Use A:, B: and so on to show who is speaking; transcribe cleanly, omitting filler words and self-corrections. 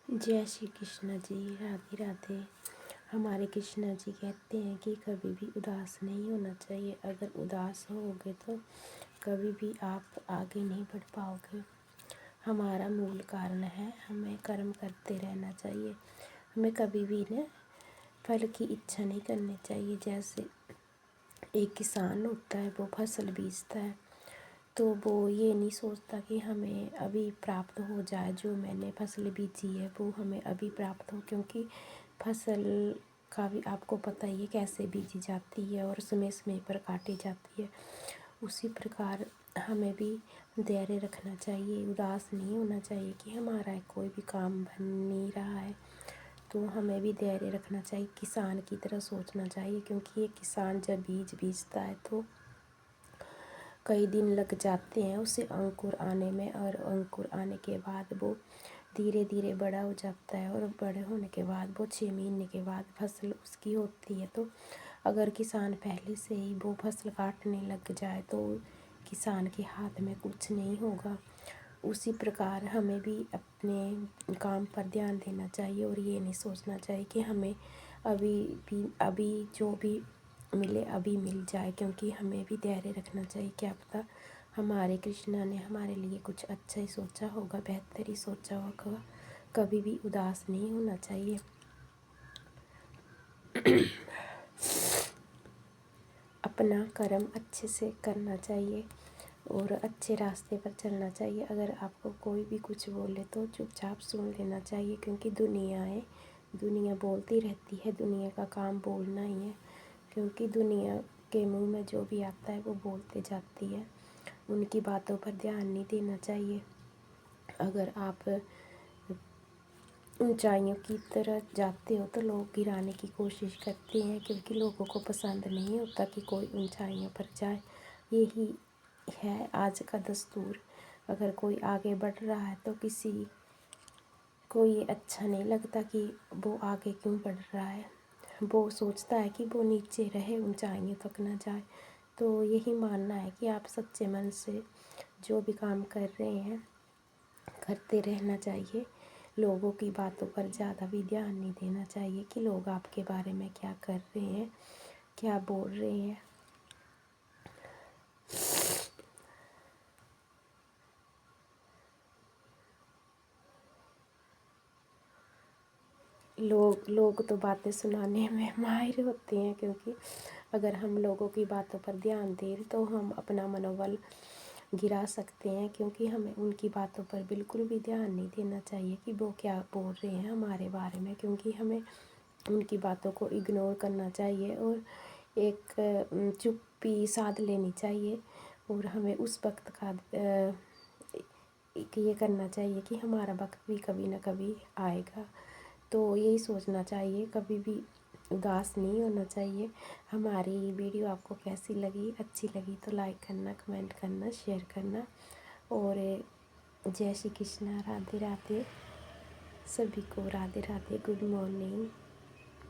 A: जय श्री कृष्ण जी। राधे राधे। हमारे कृष्णा जी कहते हैं कि कभी भी उदास नहीं होना चाहिए। अगर उदास होगे तो कभी भी आप आगे नहीं बढ़ पाओगे। हमारा मूल कारण है हमें कर्म करते रहना चाहिए। हमें कभी भी न फल की इच्छा नहीं करनी चाहिए। जैसे एक किसान होता है, वो फसल बीजता है तो वो ये नहीं सोचता कि हमें अभी प्राप्त हो जाए, जो मैंने फसल बीजी है वो हमें अभी प्राप्त हो, क्योंकि फसल का भी आपको पता ही है कैसे बीजी जाती है और समय समय पर काटी जाती है। उसी प्रकार हमें भी धैर्य रखना चाहिए, उदास नहीं होना चाहिए कि हमारा कोई भी काम बन नहीं रहा है। तो हमें भी धैर्य रखना चाहिए, किसान की तरह सोचना चाहिए, क्योंकि ये किसान जब बीज बीजता है तो कई दिन लग जाते हैं उसे अंकुर आने में, और अंकुर आने के बाद वो धीरे धीरे बड़ा हो जाता है, और बड़े होने के बाद वो 6 महीने के बाद फसल उसकी होती है। तो अगर किसान पहले से ही वो फसल काटने लग जाए तो किसान के हाथ में कुछ नहीं होगा। उसी प्रकार हमें भी अपने काम पर ध्यान देना चाहिए और ये नहीं सोचना चाहिए कि हमें अभी जो भी मिले अभी मिल जाए, क्योंकि हमें भी धैर्य रखना चाहिए। क्या पता हमारे कृष्णा ने हमारे लिए कुछ अच्छा ही सोचा होगा, बेहतर ही सोचा होगा। कभी भी उदास नहीं होना चाहिए। अपना कर्म अच्छे से करना चाहिए और अच्छे रास्ते पर चलना चाहिए। अगर आपको कोई भी कुछ बोले तो चुपचाप सुन लेना चाहिए, क्योंकि दुनिया बोलती रहती है, दुनिया का काम बोलना ही है। क्योंकि दुनिया के मुंह में जो भी आता है वो बोलते जाती है, उनकी बातों पर ध्यान नहीं देना चाहिए। अगर आप ऊंचाइयों की तरफ जाते हो तो लोग गिराने की कोशिश करते हैं, क्योंकि लोगों को पसंद नहीं होता कि कोई ऊंचाइयों पर जाए। यही है आज का दस्तूर। अगर कोई आगे बढ़ रहा है तो किसी को ये अच्छा नहीं लगता कि वो आगे क्यों बढ़ रहा है। वो सोचता है कि वो नीचे रहे, ऊंचाइयों तक ना जाए। तो यही मानना है कि आप सच्चे मन से जो भी काम कर रहे हैं करते रहना चाहिए। लोगों की बातों पर ज़्यादा भी ध्यान नहीं देना चाहिए कि लोग आपके बारे में क्या कर रहे हैं, क्या बोल रहे हैं। लोग तो बातें सुनाने में माहिर होते हैं, क्योंकि अगर हम लोगों की बातों पर ध्यान दें तो हम अपना मनोबल गिरा सकते हैं। क्योंकि हमें उनकी बातों पर बिल्कुल भी ध्यान नहीं देना चाहिए कि वो क्या बोल रहे हैं हमारे बारे में, क्योंकि हमें उनकी बातों को इग्नोर करना चाहिए और एक चुप्पी साध लेनी चाहिए। और हमें उस वक्त का ये करना चाहिए कि हमारा वक्त भी कभी ना कभी आएगा। तो यही सोचना चाहिए, कभी भी उदास नहीं होना चाहिए। हमारी वीडियो आपको कैसी लगी? अच्छी लगी तो लाइक करना, कमेंट करना, शेयर करना। और जय श्री कृष्णा। राधे राधे। सभी को राधे राधे। Good morning.